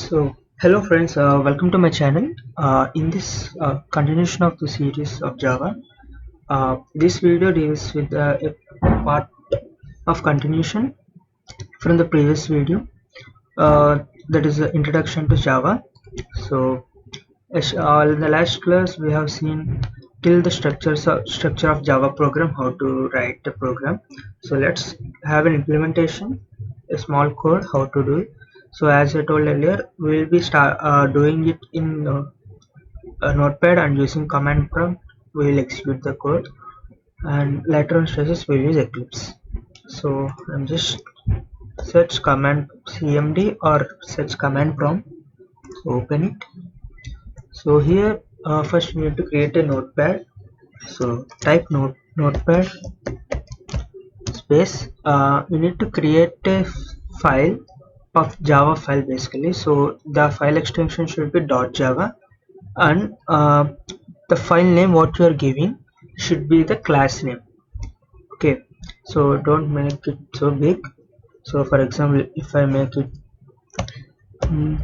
So, hello friends, welcome to my channel. In this continuation of the series of Java, this video deals with a part of continuation from the previous video, that is the introduction to Java. So, in the last class we have seen till the structure of Java program, how to write the program. So let's have an implementation, a small code, how to do it. So as I told earlier, we will be doing it in a notepad and using command prompt. We will execute the code, and later on stages we will use Eclipse. So I'm just search command cmd or search command prompt. So open it. So here first we need to create a notepad. So type notepad space. We need to create a file of Java file basically. So the file extension should be .java, and the file name what you are giving should be the class name. Okay, so don't make it so big. So for example, if I make it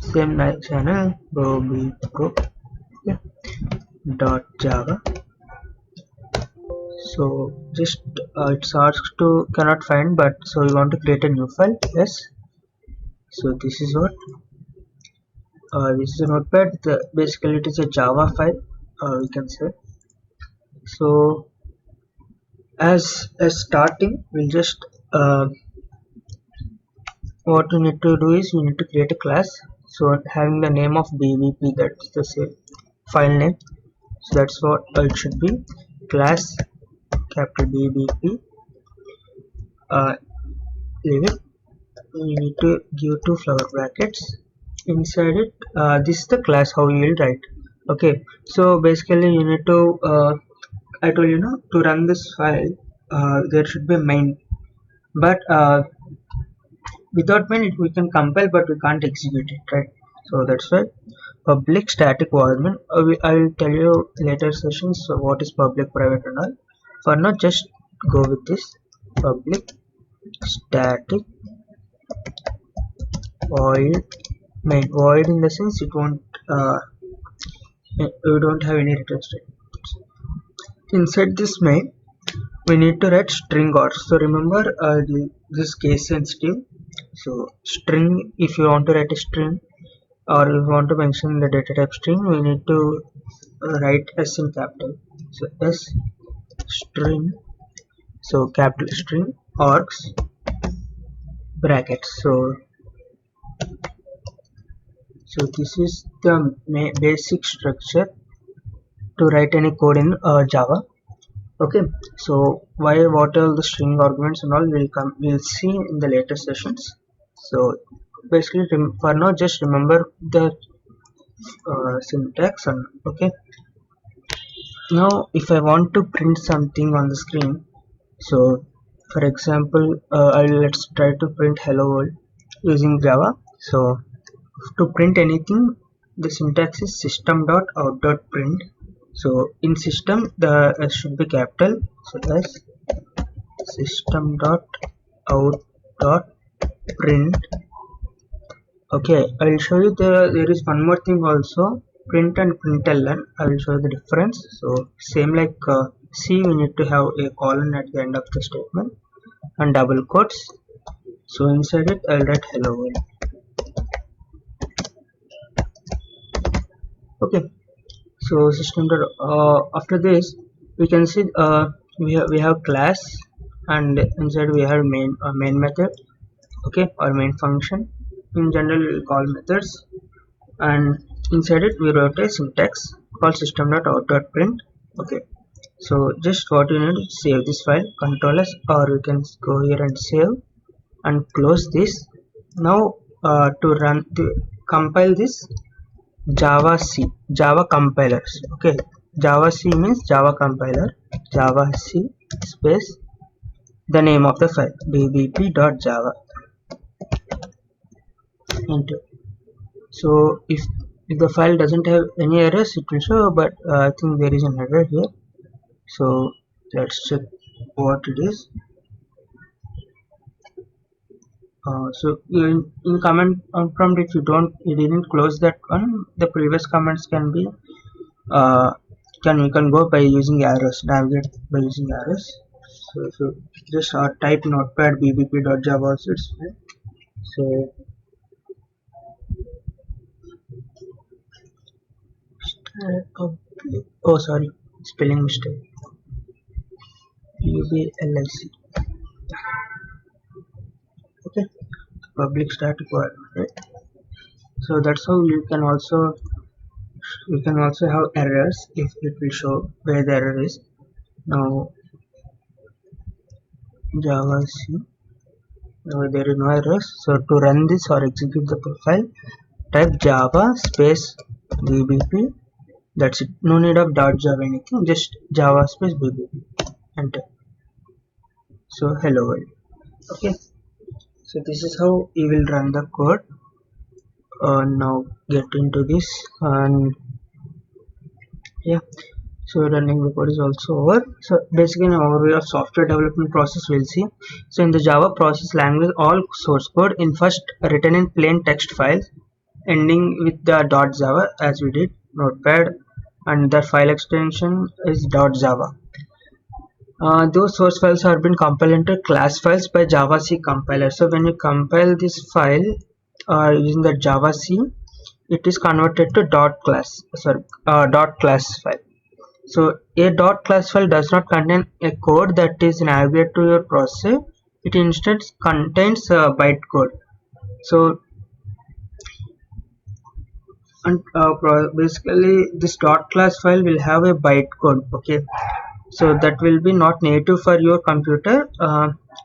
same like channel pro dot java. So just it's asked to cannot find, but so you want to create a new file. Yes, so this is what this is a notepad. Basically it is a Java file, we can say. So as starting, we'll just what we need to do is we need to create a class. So having the name of BVP, that's the same file name. So that's what it should be, class capital BVP. Leave it. We need to give two flower brackets inside it. This is the class how you will write. Okay, so basically you need to I told you to run this file, there should be main, but without main we can compile but we can't execute it, right? So that's why public static void main. I will tell you later sessions what is public, private and all. For now just go with this public static void main. Void in the sense it won't we don't have any return statements. Inside this main we need to write string or. So remember this case sensitive. So string, if you want to write a string or if you want to mention the data type string, we need to write S in capital. So S string, so capital string args brackets. So this is the basic structure to write any code in Java. Okay, so what are the string arguments and all we'll see in the later sessions. So basically for now just remember the syntax. And okay, now if I want to print something on the screen, so for example let's try to print hello world using Java. So to print anything, the syntax is system.out.print. so in system the S should be capital, so S system.out.print. okay, I will show you there is one more thing also, print and println. I will show you the difference. So same like C, we need to have a colon at the end of the statement and double quotes. So inside it I will write hello world. Okay, so system after this we can see we have class, and inside we have main method, okay, or main function. In general we call methods, and inside it we wrote a syntax called system.out.print. okay, so just what you need to save this file, Ctrl S, or you can go here and save and close this. Now to compile this, Java C, Java compilers. Okay, Java C means Java compiler. Java C space the name of the file bvp.java. Enter. So if the file doesn't have any errors, it will show, but I think there is an error here. So let's check what it is. So in comment prompt, if you didn't close that one, the previous comments can be uh, you can go by using arrows, navigate by using arrows. So if you just type notepad bbb.java also it's fine. So oh sorry, spelling mistake. UBLIC. Okay, public static void, right? So that's how you can also have errors if it will show where the error is. Now Java C, there is no errors. So to run this or execute the profile, type Java space bbb. That's it. No need of .java anything. Just Java space bbb. Enter. So hello world. Okay. So this is how you will run the code. Now get into this and yeah. So running the code is also over. So basically an overview of software development process we'll see. So in the Java process language, all source code in first written in plain text files ending with the .java as we did notepad, and the file extension is .java. Those source files have been compiled into class files by Java C compiler. So when you compile this file using the Java C, it is converted to dot class file. So a dot class file does not contain a code that is navigate to your process. It instead contains bytecode. So and basically this dot class file will have a bytecode. Okay, so that will be not native for your computer.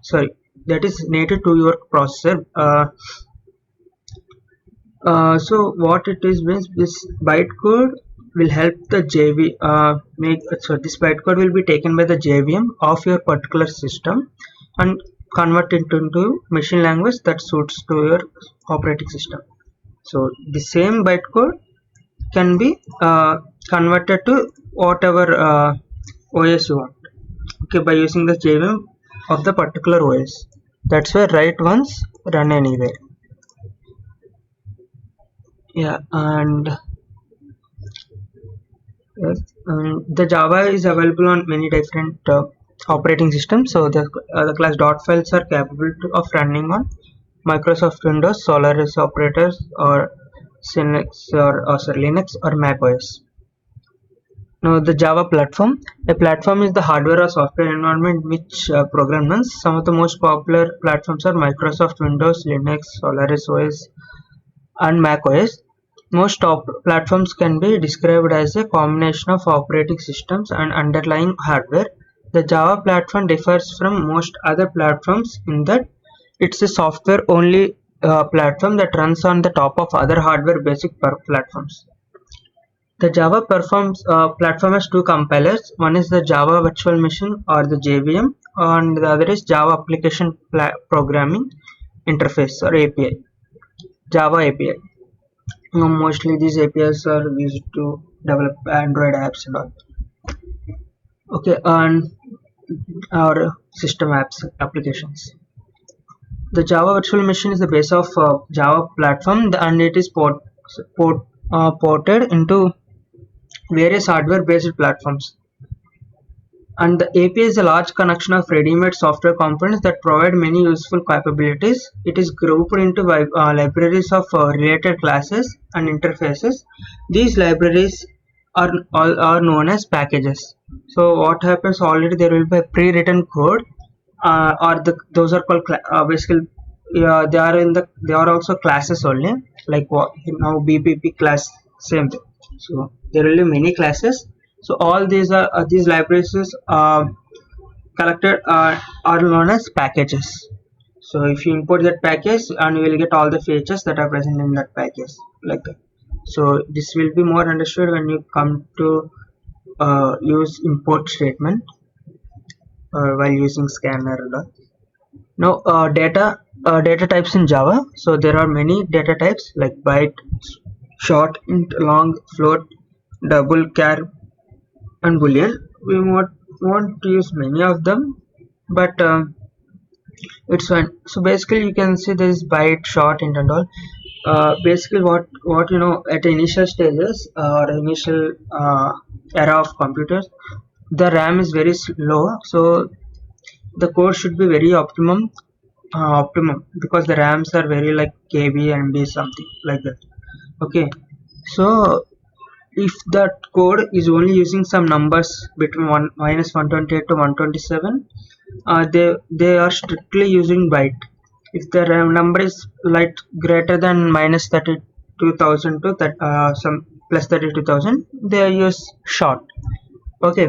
Sorry, that is native to your processor. So what it is means this bytecode will help the JV this bytecode will be taken by the JVM of your particular system and convert it into machine language that suits to your operating system. So the same bytecode can be converted to whatever OS you want. Okay, by using the JVM of the particular OS. That's why write once, run anywhere. Yeah, and yes, the Java is available on many different operating systems. So the class dot files are capable of running on Microsoft Windows, Solaris operators, or Linux or Mac OS. Now the Java platform. A platform is the hardware or software environment which program runs. Some of the most popular platforms are Microsoft Windows, Linux, Solaris OS, and Mac OS. Most top platforms can be described as a combination of operating systems and underlying hardware. The Java platform differs from most other platforms in that it's a software-only platform that runs on the top of other hardware-basic platforms. The Java platform has two compilers. One is the Java Virtual Machine or the JVM, and the other is Java Application Programming Interface or API. Java API. Mostly these APIs are used to develop Android apps and all. Okay, and our system apps applications. The Java Virtual Machine is the base of Java platform, and it is ported into various hardware-based platforms. And the API is a large collection of ready-made software components that provide many useful capabilities. It is grouped into libraries of related classes and interfaces. These libraries are known as packages. So what happens, already there will be a pre-written code, those are called basically they are also classes only, like what now BPP class, same thing. So there will be many classes. So all these libraries collected are known as packages. So if you import that package, and you will get all the features that are present in that package, like that. So this will be more understood when you come to use import statement while using scanner and all. Now data types in Java. So there are many data types like byte, short, int, long, float, double, char, and boolean. We want to use many of them, but it's fine. So basically you can see this byte, short, int and all. Basically what you know, at initial stages or initial era of computers, the RAM is very slow, so the code should be very optimum because the RAMs are very like KB and B something like that. Okay, so if that code is only using some numbers between 128 to 127, they are strictly using byte. If the number is like greater than minus 32,000 to that some plus 32,000, they use short. Okay,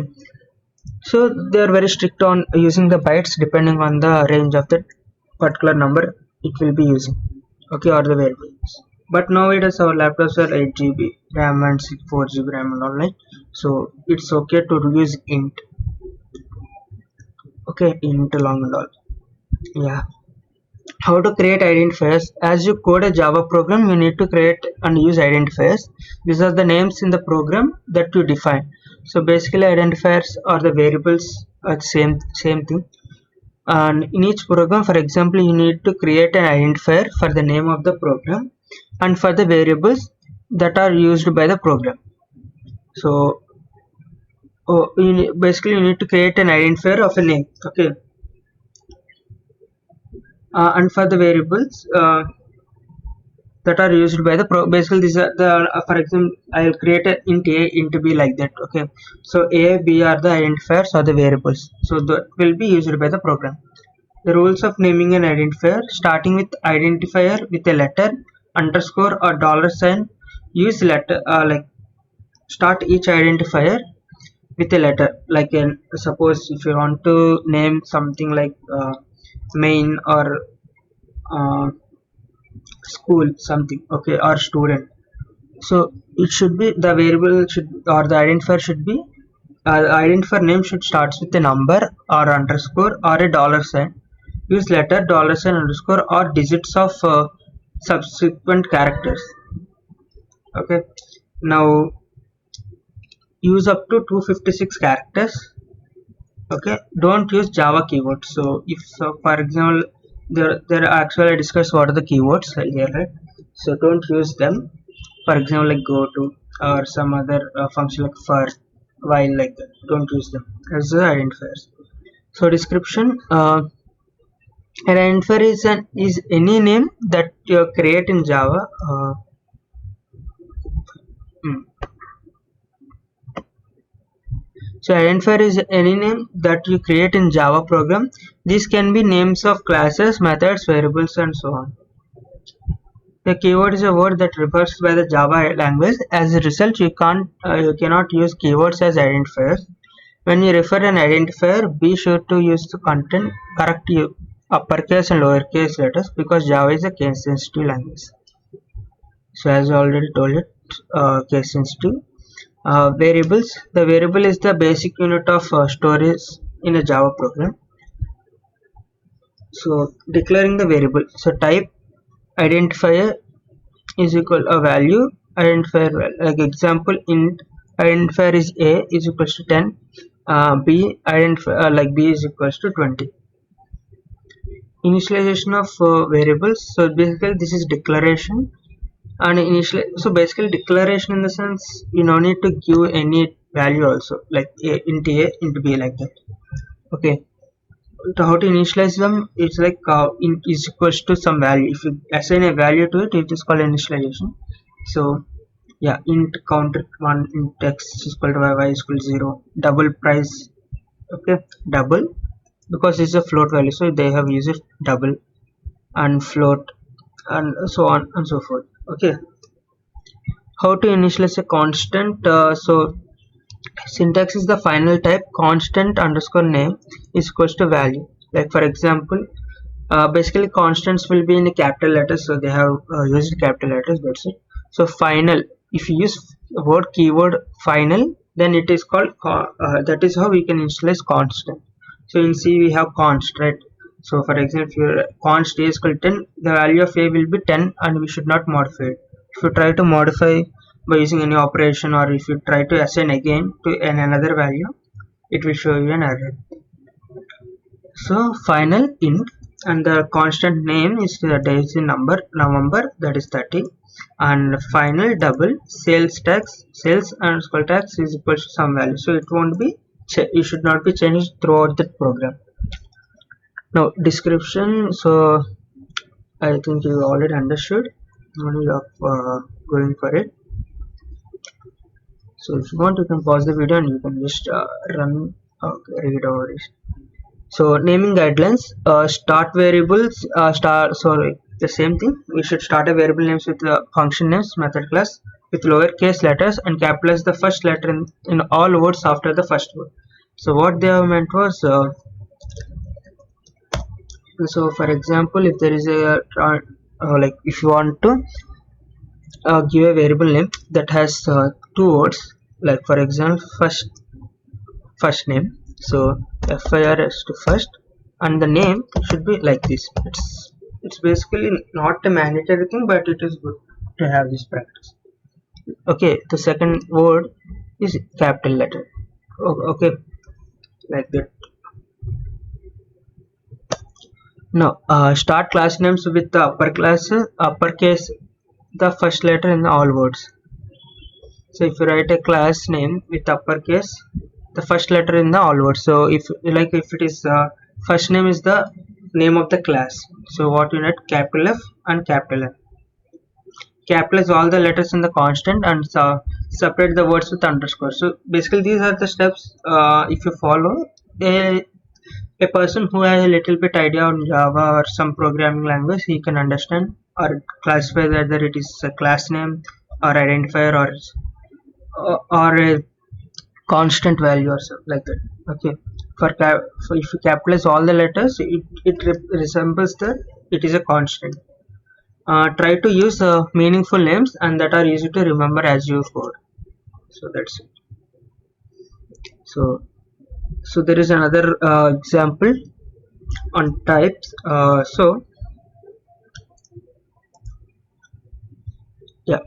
so they are very strict on using the bytes depending on the range of that particular number it will be using. Okay, or the variables. But nowadays our laptops are 8 GB RAM and 4 GB RAM and all, right? So it's okay to use int. Okay, int long and all. Yeah. How to create identifiers? As you code a Java program, you need to create and use identifiers. These are the names in the program that you define. So basically identifiers are the variables, same thing. And in each program, for example, you need to create an identifier for the name of the program and for the variables that are used by the program. So basically you need to create an identifier of a name. Okay, and for the variables that are used by the basically these are the for example, I will create a int a, int b, like that. Okay, so a, b are the identifiers or the variables, so that will be used by the program. The rules of naming an identifier: starting with identifier with a letter, underscore or dollar sign. Use letter like start each identifier with a letter, like suppose if you want to name something like main or uh, school something, okay, or student. So it should be the variable should, or the identifier should be identifier name should starts with a number or underscore or a dollar sign. Use letter, dollar sign, underscore or digits of subsequent characters. Okay, now use up to 256 characters. Okay, don't use Java keywords. So if for example there actually I discussed what are the keywords here, right? So don't use them. For example, like go to or some other function like for, while, like that. Don't use them as the identifiers. So description: an identifier is any name that you create in Java. Hmm. So identifier is any name that you create in Java program. These can be names of classes, methods, variables, and so on. The keyword is a word that refers by the Java language. As a result, you cannot use keywords as identifiers. When you refer an identifier, be sure to use the content correct uppercase and lowercase letters, because Java is a case sensitive language. So as I already told it, case sensitive. Variables. The variable is the basic unit of storage in a Java program. So declaring the variable. So type identifier is equal a value identifier, like example int identifier is a is equals to 10, b identifier like b is equals to 20. Initialization of variables. So basically this is declaration. And so basically declaration in the sense you no need to give any value also, like a int b, like that. Okay, to how to initialize them, it's like int is equals to some value. If you assign a value to it, it is called initialization. So yeah, int count 1, int x is equal to y is equal to 0, double price. Okay, double, because it's a float value, so they have used double and float and so on and so forth. Okay, how to initialize a constant? So syntax is the final type constant underscore name is equals to value. Like for example, basically constants will be in capital letters, so they have used capital letters, that's it. So final, if you use word keyword final, then it is called that is how we can initialize constant. So in C we have const, right? So for example, if your const a is equal to 10, the value of a will be 10 and we should not modify it. If you try to modify by using any operation, or if you try to assign again to another value, it will show you an error. So final int and the constant name is the daisy number November, that is 30, and final double sales tax, sales underscore tax is equal to some value, so it won't be it should not be changed throughout the program. Now description, so I think you already understood. No need of going for it. So if you want, you can pause the video and you can just read over it. So naming guidelines, start variables, the same thing. We should start a variable names with function names, method class with lowercase letters, and capitalize the first letter in all words after the first word. So what they have meant was, so for example, if there is a like if you want to give a variable name that has two words, like for example first name, so FIRS to first, and the name should be like this. It's basically not a mandatory thing, but it is good to have this practice. Okay, the second word is capital letter. Okay, like that. Now start class names with the uppercase the first letter in all words. So if you write a class name with uppercase the first letter in the all words, so if it is first name is the name of the class, so what you need, capital F and capital N. Capitalize all the letters in the constant and separate the words with underscore. So basically these are the steps. If you follow, a person who has a little bit idea on Java or some programming language, he can understand or classify whether it is a class name or identifier or a constant value or something like that. Okay, for if you capitalize all the letters, it resembles it is a constant. Try to use meaningful names and that are easy to remember as you code. So that's it. So there is another example on types. So yeah,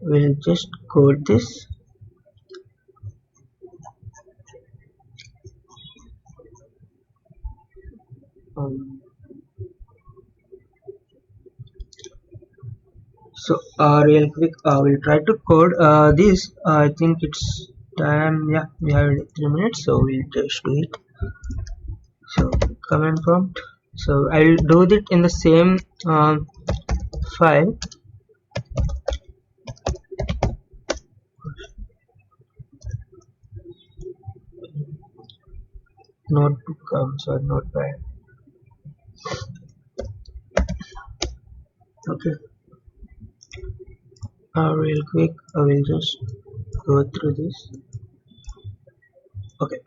we'll just code this. So real quick, we'll try to code this. I think it's time. Yeah, we have 3 minutes, so we'll just do it. So command prompt. So I'll do it in the same file. Notebook, sorry, notepad. Okay. Real quick, I will just go through this. Okay.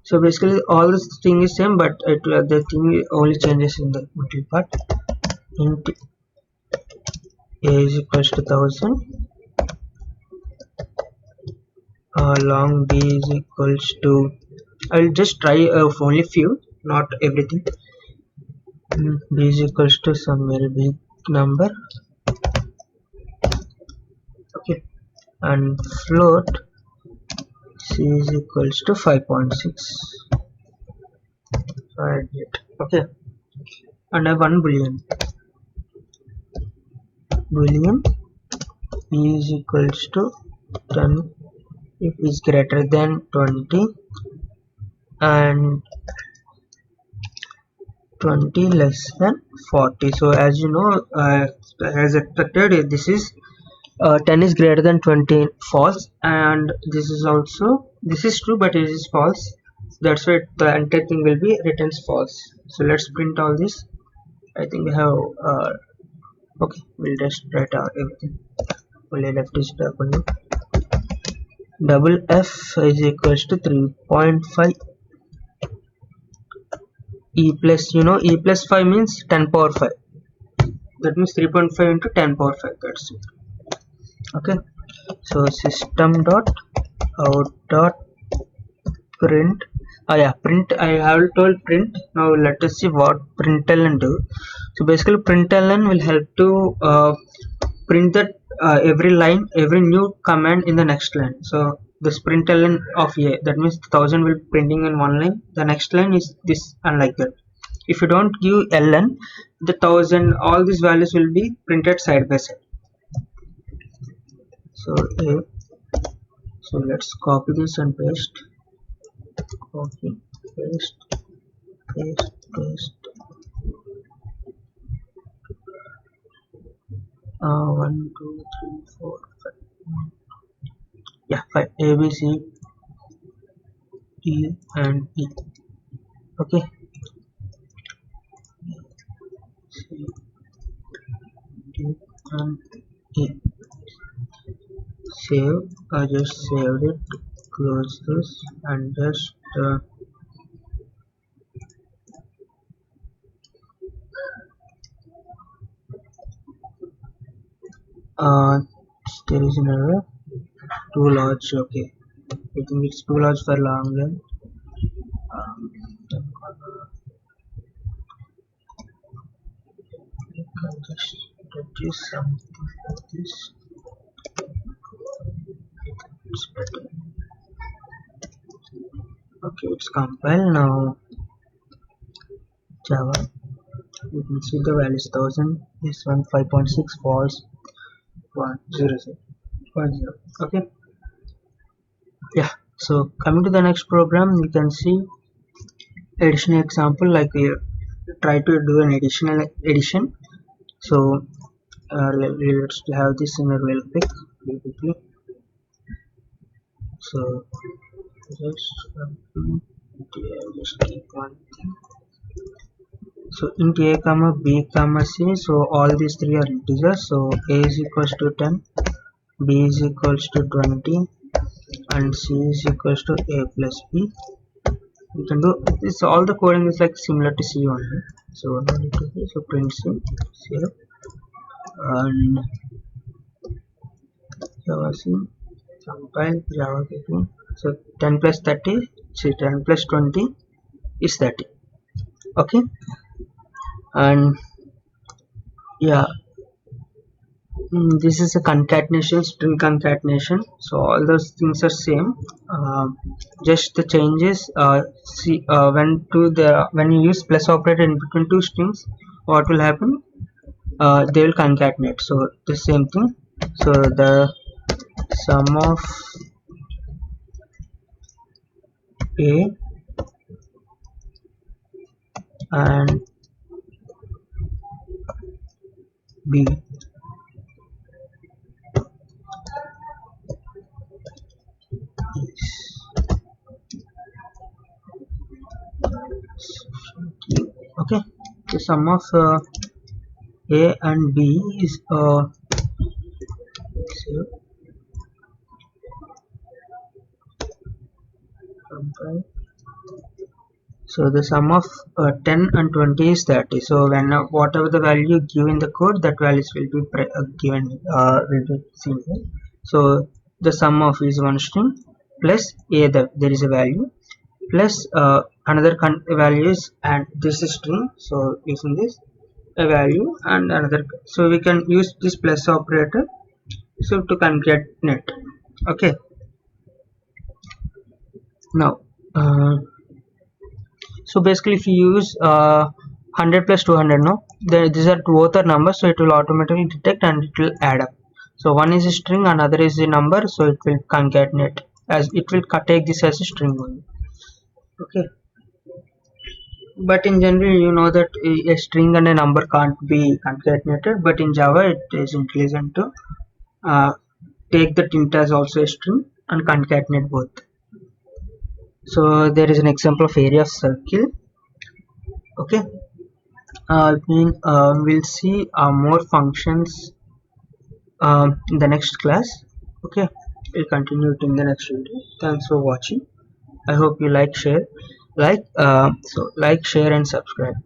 So basically, all this thing is same, but the thing only changes in the middle part. Int a is equals to 1000. Long b is equals to. I will just try only few, not everything. B is equals to some very big number. Okay, and float c is equals to 5.6. Okay, and I have one boolean b is equals to 10 if is greater than 20 and 20 less than 40. So as you know, as expected, this is 10 is greater than 20 false, and this is true, but it is false. That's why the entire thing will be written false. So let's print all this. I think we have okay, we'll just write out everything. Only left is double f is equals to 3.5 e plus, e plus 5 means 10 power 5. That means 3.5 into 10 power 5. That's it. Okay, so system dot out dot print. Print. I have told print. Now let us see what println do. So basically println will help to print that every line, every new command in the next line. So this println of a, that means 1000 will be printing in one line, the next line is this, and like that. If you don't give ln, the 1000, all these values will be printed side by side. So so let's copy this and paste, copy, paste, paste. 1 2 3 4 5, yeah, 5, A B C D and E. Okay, C D and E. Save. I just saved it. Close this and just there is an error. Too large. Okay, I think it's too large for long run. I can just reduce something like this. It's better. Okay, it's compiled now. Java. You can see the values 1000, this one 5.6, false, 100, 10. Okay, yeah. So coming to the next program, you can see addition example, like we try to do an additional addition. So let's have this in a real quickly. So just keep one thing. So int a comma b comma c, so all these three are integers. So a is equals to 10, b is equals to 20, and c is equals to a plus b. You can do this, all the coding is like similar to C only. So no need to do, so print C, save, and Java C, compile, Java K2. So 10 plus 30, see 10 plus 20 is 30. Okay, and yeah, this is a concatenation, string concatenation. So all those things are same, just the changes. See, when you use plus operator in between two strings, what will happen? They will concatenate. So the same thing. So the sum of A and B okay, the sum of A and B is so the sum of 10 and 20 is 30. So when whatever the value you give in the code, that values will be given, will be seen here. So the sum of is one string plus A, there is a value, plus another values, and this is string. So using this a value and another, so we can use this plus operator so to concatenate. Okay, now so basically if you use 100 plus 200, no, these are both are numbers, so it will automatically detect and it will add up. So one is a string, another is a number, so it will concatenate, as it will take this as a string only. Okay, but in general you know that a string and a number can't be concatenated, but in Java it is intelligent to take the int as also a string and concatenate both. So there is an example of area of circle. Okay, we'll see more functions in the next class. Okay, we'll continue it in the next video. Thanks for watching. I hope you like, share, like, share and subscribe.